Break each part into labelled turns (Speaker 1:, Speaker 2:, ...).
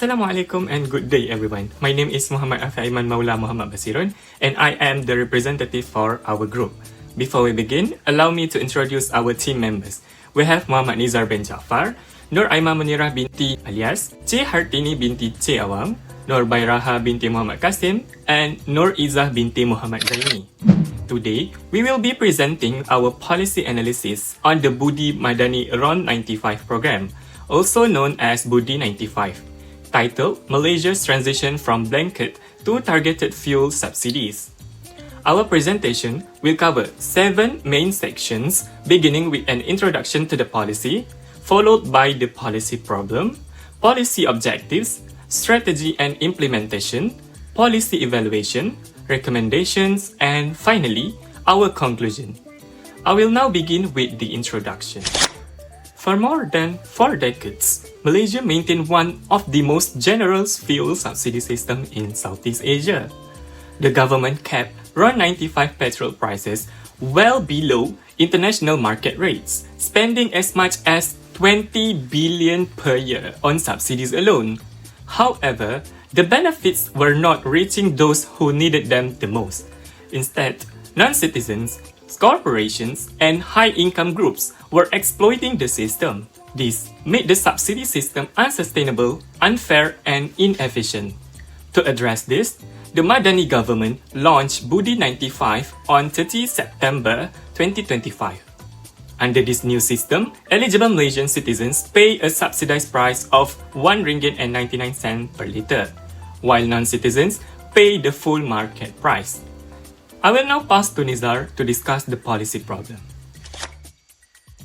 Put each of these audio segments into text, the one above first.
Speaker 1: Assalamualaikum and good day everyone. My name is Muhammad Afaiman Maula Muhammad Basiron and I am the representative for our group. Before we begin, allow me to introduce our team members. We have Muhammad Nizar bin Jaafar, Nur Aima Munirah binti alias C. Hartini binti C. Awam, Nur Bairaha binti Muhammad Qasim, and Nur Izzah binti Muhammad Zaini. Today, we will be presenting our policy analysis on the BUDI Madani RON95 program, also known as BUDI95. Titled Malaysia's Transition from Blanket to Targeted Fuel Subsidies. Our presentation will cover 7 main sections, beginning with an introduction to the policy, followed by the policy problem, policy objectives, strategy and implementation, policy evaluation, recommendations, and finally, our conclusion. I will now begin with the introduction. For more than 4 decades, Malaysia maintained one of the most generous fuel subsidy systems in Southeast Asia. The government kept RON95 petrol prices well below international market rates, spending as much as 20 billion per year on subsidies alone. However, the benefits were not reaching those who needed them the most. Instead, non-citizens, corporations, and high-income groups were exploiting the system. This made the subsidy system unsustainable, unfair, and inefficient. To address this, the Madani government launched BUDI95 on 30 September 2025. Under this new system, eligible Malaysian citizens pay a subsidized price of RM1.99 per litre, while non-citizens pay the full market price. I will now pass to Nizar to discuss the policy problem.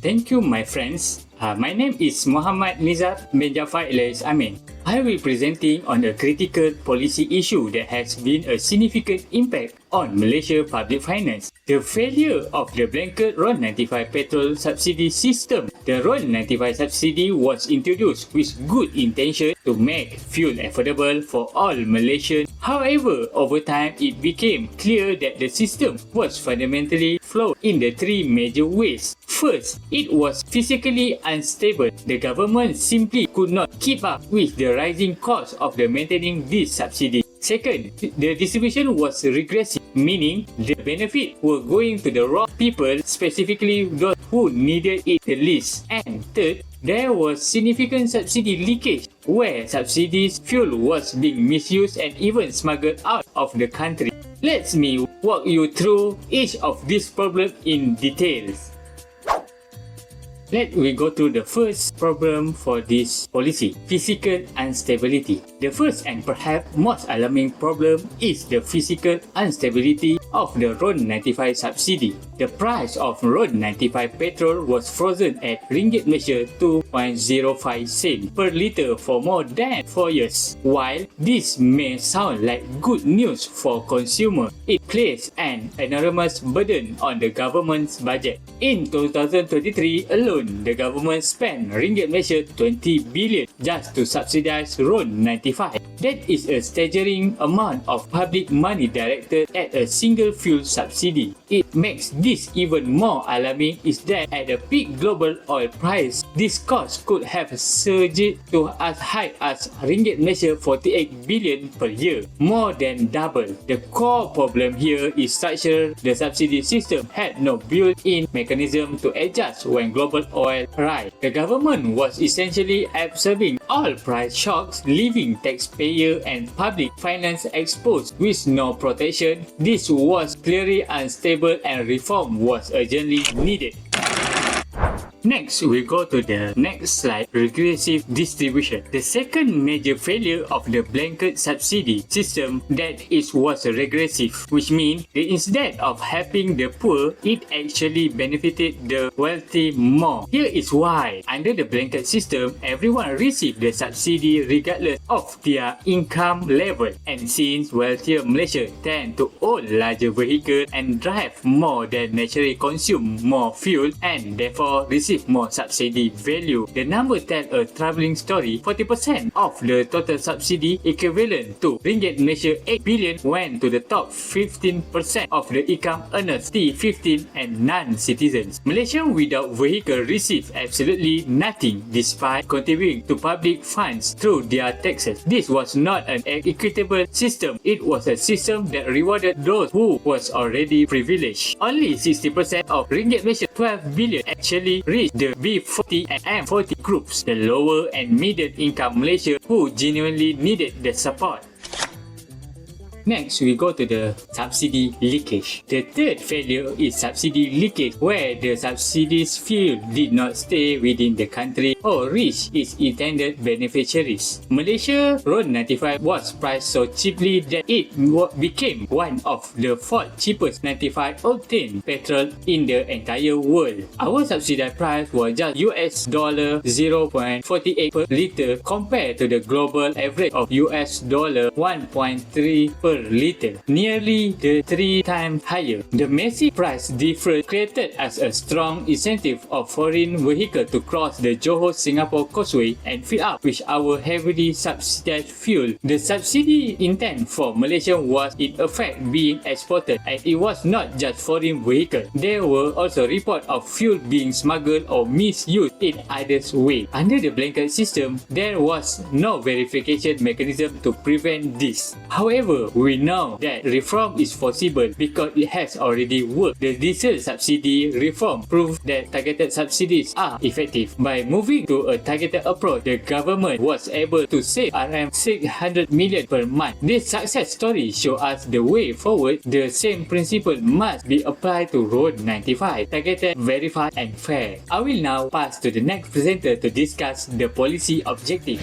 Speaker 2: Thank you, my friends. My name is Muhammad Nizar bin Jaafar alias Amin. I will be presenting on a critical policy issue that has been a significant impact on Malaysia public finance. The failure of the blanket RON95 petrol subsidy system. The RON95 subsidy was introduced with good intention to make fuel affordable for all Malaysians. However, over time, it became clear that the system was fundamentally flawed in the 3 major ways. First, it was physically unstable. The government simply could not keep up with the rising cost of maintaining this subsidy. Second, the distribution was regressive, meaning the benefits were going to the wrong people, specifically those who needed it the least. And third, there was significant subsidy leakage, where subsidized fuel was being misused and even smuggled out of the country. Let me walk you through each of these problems in details. Let me go to the first problem for this policy, physical instability. The first and perhaps most alarming problem is the physical instability of the RON95 subsidy. The price of RON95 petrol was frozen at ringgit Malaysia 2.05 cent per litre for more than 4 years. While this may sound like good news for consumers, it placed an enormous burden on the government's budget. In 2023 alone, the government spent ringgit Malaysia 20 billion just to subsidize RON95. That is a staggering amount of public money directed at a single fuel subsidy. It makes this even more alarming is that at the peak global oil price, this cost could have surged to as high as ringgit Malaysia 48 billion per year, more than double. The core problem here is structural. The subsidy system had no built-in mechanism to adjust when global oil rise. The government was essentially absorbing all price shocks, leaving taxpayer and public finance exposed with no protection. This was clearly unstable and reform was urgently needed. Next, we go to the next slide, regressive distribution. The second major failure of the blanket subsidy system was regressive, which means that instead of helping the poor, it actually benefited the wealthy more. Here is why. Under the blanket system, everyone received the subsidy regardless of their income level. And since wealthier Malaysia tend to own larger vehicles and drive more than naturally consume more fuel and therefore receive more subsidy value, the number tell a troubling story. 40% of the total subsidy, equivalent to ringgit Malaysia 8 billion, went to the top 15% of the income earners, T15 and non-citizens. Malaysians without vehicle receive absolutely nothing despite contributing to public funds through their tax taxes. This was not an equitable system. It was a system that rewarded those who was already privileged. Only 60% of Ringgit Malaysia 12 billion actually reached the B40 and M40 groups, the lower and medium income Malaysia who genuinely needed the support. Next, we go to the subsidy leakage. The third failure is subsidy leakage, where the subsidies fuel did not stay within the country or reach its intended beneficiaries. Malaysia RON95 was priced so cheaply that it became one of the fourth cheapest 95 octane petrol in the entire world. Our subsidized price was just $0.48 per litre compared to the global average of $1.3 per litre, nearly the 3 times higher. The massive price difference created as a strong incentive of foreign vehicles to cross the Johor-Singapore causeway and fill up with our heavily subsidized fuel. The subsidy intent for Malaysia was in effect being exported, and it was not just foreign vehicles. There were also reports of fuel being smuggled or misused in either way. Under the blanket system, there was no verification mechanism to prevent this. However, we know that reform is possible because it has already worked. The diesel subsidy reform proved that targeted subsidies are effective. By moving to a targeted approach, the government was able to save RM600 million per month. This success story shows us the way forward. The same principle must be applied to RON95, targeted, verified and fair. I will now pass to the next presenter to discuss the policy objective.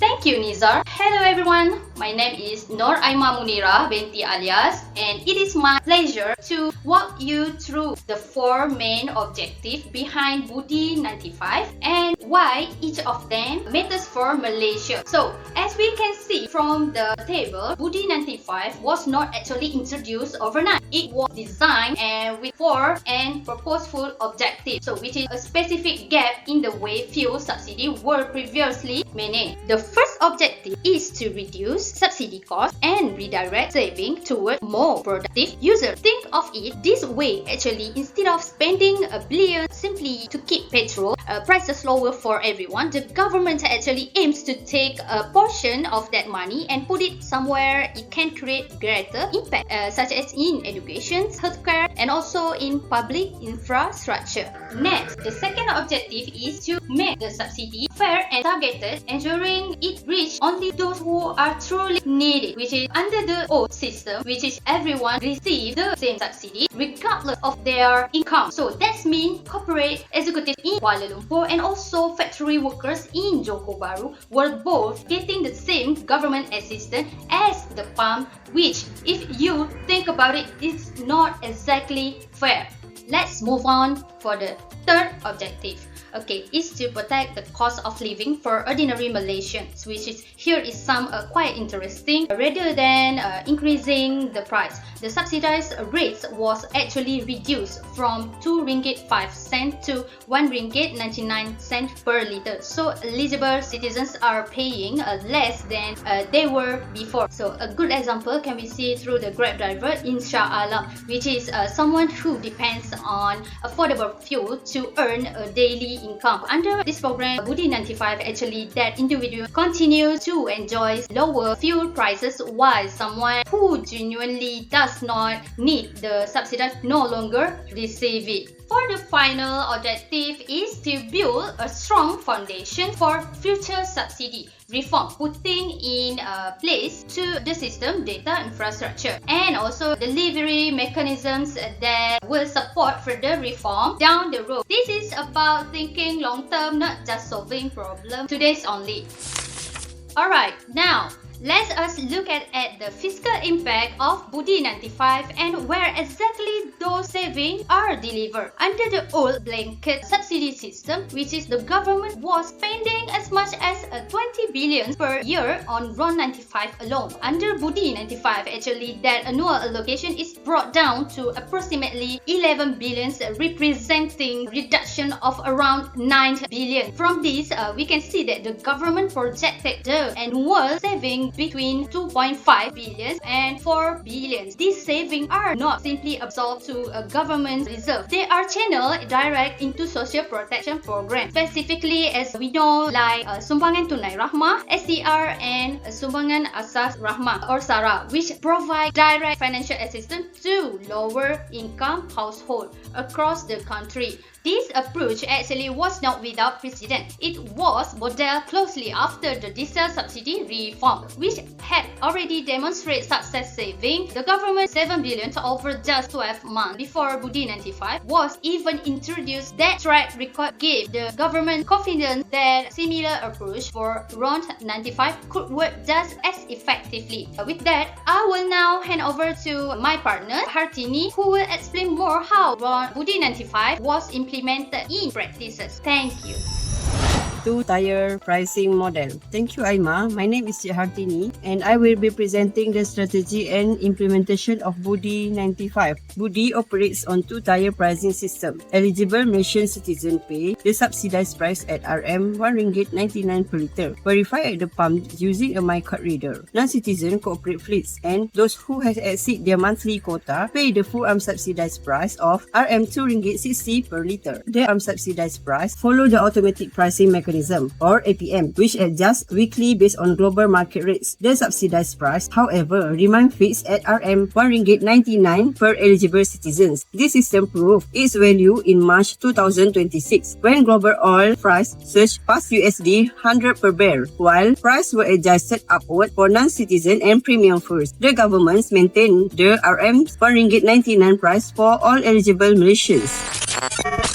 Speaker 3: Thank you, Nizar. Hello everyone, my name is Nur Aima Munira binti Alias, and it is my pleasure to walk you through the 4 main objectives behind BUDI95 and why each of them matters for Malaysia. So, as we can see from the table, BUDI95 was not actually introduced overnight. It was designed and with 4 and purposeful objectives, so which is a specific gap in the way fuel subsidy were previously managed. The first objective is to reduce subsidy costs and redirect saving toward more productive users. Think of it this way actually, instead of spending $1 billion simply to keep petrol prices lower for everyone, the government actually aims to take a portion of that money and put it somewhere it can create greater impact, such as in education, healthcare and also in public infrastructure. Next, the second objective is to make the subsidy fair and targeted, ensuring it reach only those who are truly needed, which is under the old system, which is everyone receive the same subsidy regardless of their income. So that means corporate executives in Kuala Lumpur and also factory workers in Johor Bahru were both getting the same government assistance as the pump, which if you think about it, is not exactly fair. Let's move on for the third objective. Okay, is to protect the cost of living for ordinary Malaysians, which is here is some quite interesting. Rather than increasing the price, the subsidized rates was actually reduced from 2 ringgit 5 cents to 1 ringgit 99 cents per litre. So eligible citizens are paying less than they were before. So a good example can be seen through the Grab driver in Shah Alam, which is someone who depends on affordable fuel to earn a daily income. Under this program, BUDI95 actually that individual continue to enjoy lower fuel prices, while someone who genuinely does not need the subsidy no longer receive it. For the final objective is to build a strong foundation for future subsidy reform, putting in place to the system data infrastructure and also delivery mechanisms that will support further reform down the road. This is about thinking long term, not just solving problems today's only. Alright, now let us look at the fiscal impact of BUDI95 and where exactly those savings are delivered. Under the old blanket subsidy system, which is the government was spending as much as 20 billion per year on RON95 alone. Under BUDI95, actually that annual allocation is brought down to approximately 11 billion, representing reduction of around 9 billion. From this, we can see that the government projected the annual saving saving between 2.5 billion and 4 billion. These savings are not simply absorbed to a government reserve. They are channeled direct into social protection programs. Specifically, as we know, like Sumbangan Tunai Rahmah, SCR, and Sumbangan Asas Rahmah or SARA, which provide direct financial assistance to lower income households across the country. This approach actually was not without precedent. It was modeled closely after the diesel subsidy reform, which had already demonstrated success saving the government 7 billion over just 12 months before BUDI 95 was even introduced. That track record gave the government confidence that similar approach for RON 95 could work just as effectively. With that, I will now hand over to my partner Hartini, who will explain more how BUDI 95 was implemented in practices. Thank you.
Speaker 4: Two-tier pricing model. Thank you, Aima. My name is Cik Hartini and I will be presenting the strategy and implementation of BUDI 95. BUDI operates on two-tier pricing system. Eligible Malaysian citizen pay the subsidized price at RM RM1.99 per litre, verified at the pump using a MyKad reader. Non-citizen corporate fleets and those who has exceed their monthly quota pay the full unsubsidized price of RM RM2.60 per litre. The unsubsidized price follow the automatic pricing mechanism or APM, which adjusts weekly based on global market rates. The subsidized price, however, remains fixed at RM RM1.99 per eligible citizens. This system proved its value in March 2026 when global oil price surged past USD 100 per barrel, while prices were adjusted upward for non-citizen and premium furs. The governments maintained the RM RM1.99 price for all eligible Malaysians.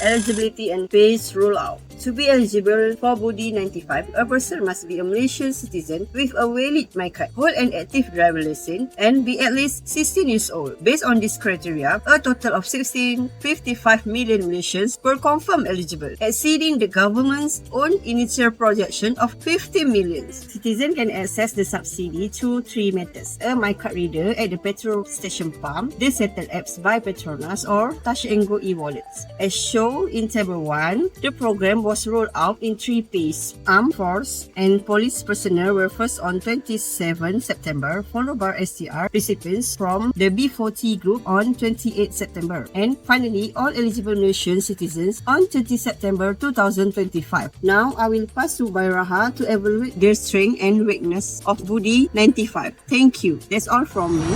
Speaker 4: Eligibility and phase rollout. To be eligible for BUDI 95, a person must be a Malaysian citizen with a valid MyKad, hold an active driver license, and be at least 16 years old. Based on this criteria, a total of 16.55 million Malaysians were confirmed eligible, exceeding the government's own initial projection of 50 million. Citizens can access the subsidy through three methods: a MyKad reader at the petrol station pump, the settled apps by Petronas, or Touch and Go e-wallets. As shown in Table 1, the program was rolled out in three phases. Armed force and police personnel were first on 27 September, followed by SCR recipients from the B40 group on 28 September, and finally all eligible Malaysian citizens on 20 September 2025. Now I will pass to Bairaha to evaluate the strength and weakness of BUDI 95. Thank you. That's all from me.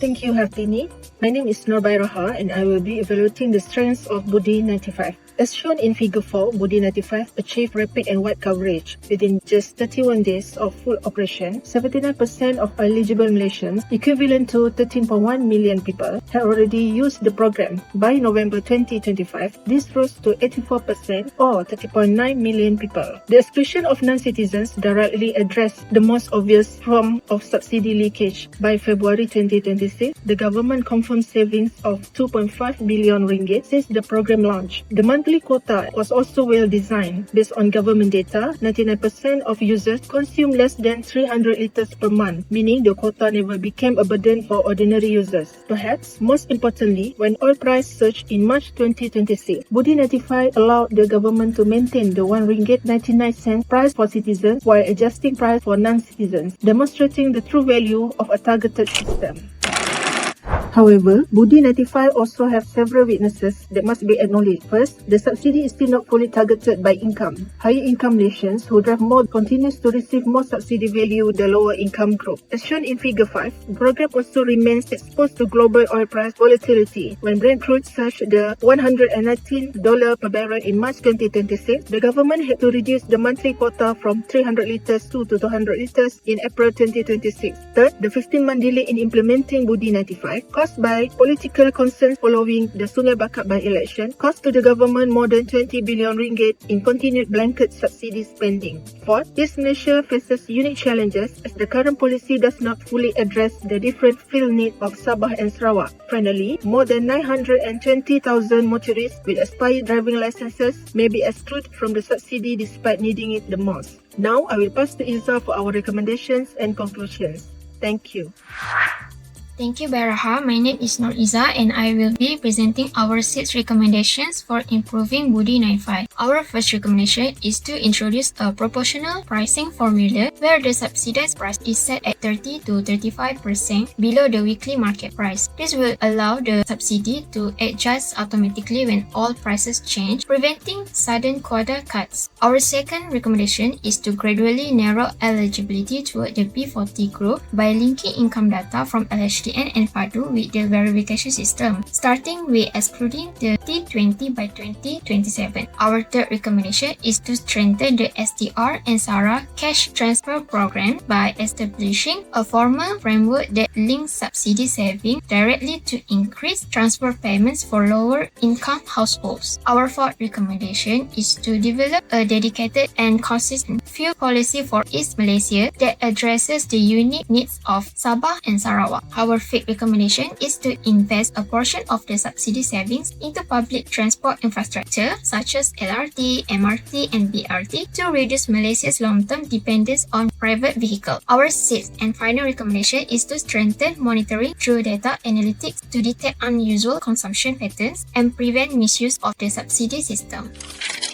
Speaker 5: Thank you, Hartini. My name is Bairaha and I will be evaluating the strengths of BUDI 95. As shown in Figure 4, BUDI 95 achieved rapid and wide coverage. Within just 31 days of full operation, 79% of eligible Malaysians, equivalent to 13.1 million people, had already used the program. By November 2025, this rose to 84% or 30.9 million people. The exclusion of non-citizens directly addressed the most obvious form of subsidy leakage. By February 2026, the government confirmed savings of 2.5 billion ringgit since the program launch. The monthly quota was also well designed. Based on government data, 99% of users consume less than 300 liters per month, meaning the quota never became a burden for ordinary users. Perhaps most importantly, when oil price surged in March 2026, BUDI 95 allowed the government to maintain the RM1.99 price for citizens while adjusting price for non-citizens, demonstrating the true value of a targeted system. However, BUDI 95 also have several weaknesses that must be acknowledged. First, the subsidy is still not fully targeted by income. Higher income Malaysians who drive more continues to receive more subsidy value the lower income group. As shown in Figure 5, the program also remains exposed to global oil price volatility. When Brent crude surged the $119 per barrel in March 2026, the government had to reduce the monthly quota from 300 liters to 200 liters in April 2026. Third, the 15-month delay in implementing BUDI 95 caused by political concerns following the Sungai Bakap by-election cost to the government more than 20 billion ringgit in continued blanket subsidy spending. Fourth, this measure faces unique challenges as the current policy does not fully address the different field needs of Sabah and Sarawak. Finally, more than 920,000 motorists with expired driving licenses may be excluded from the subsidy despite needing it the most. Now, I will pass to Izzah for our recommendations and conclusions. Thank you.
Speaker 6: Thank you, Baraha. My name is Noriza and I will be presenting our 6 recommendations for improving BUDI 95. Our first recommendation is to introduce a proportional pricing formula where the subsidized price is set at 30 to 35% below the weekly market price. This will allow the subsidy to adjust automatically when all prices change, preventing sudden quota cuts. Our second recommendation is to gradually narrow eligibility toward the B40 group by linking income data from LHDN and PADU with the verification system, starting with excluding the T20 by 2027. Our third recommendation is to strengthen the STR and SARA cash transfer program by establishing a formal framework that links subsidy savings directly to increase transfer payments for lower income households. Our fourth recommendation is to develop a dedicated and consistent fuel policy for East Malaysia that addresses the unique needs of Sabah and Sarawak. Our fifth recommendation is to invest a portion of the subsidy savings into public transport infrastructure such as LRT, MRT, and BRT to reduce Malaysia's long-term dependence on private vehicles. Our sixth and final recommendation is to strengthen monitoring through data analytics to detect unusual consumption patterns and prevent misuse of the subsidy system.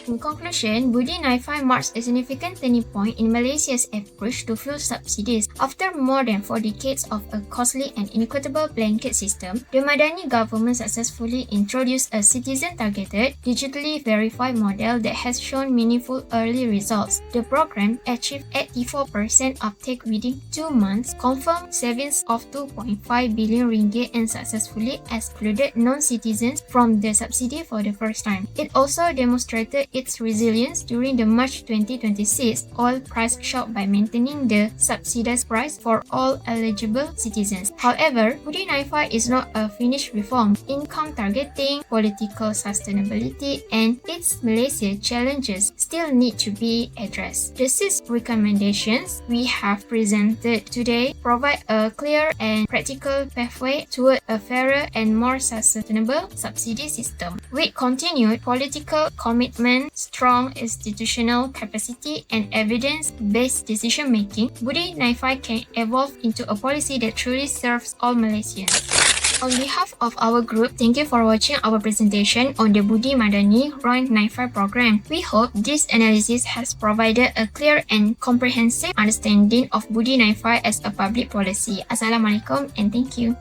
Speaker 6: In conclusion, BUDI 95 marks a significant turning point in Malaysia's approach to fuel subsidies. After more than 4 decades of a costly and inequitable blanket system, the Madani government successfully introduced a citizen-targeted, digitally verified model that has shown meaningful early results. The program achieved 84% uptake within 2 months, confirmed savings of 2.5 billion ringgit and successfully excluded non-citizens from the subsidy for the first time. It also demonstrated its resilience during the March 2026 oil price shock by maintaining the subsidized price for all eligible citizens. However, BUDI 95 is not a finished reform. Income targeting, political sustainability, and its Malaysia challenges still need to be addressed. The 6 recommendations we have presented today provide a clear and practical pathway toward a fairer and more sustainable subsidy system. With continued political commitment, strong institutional capacity, and evidence-based decision-making, BUDI 95 can evolve into a policy that truly serves all Malaysians. On behalf of our group, thank you for watching our presentation on the BUDI Madani RON95 program. We hope this analysis has provided a clear and comprehensive understanding of BUDI 95 as a public policy. Assalamualaikum and thank you.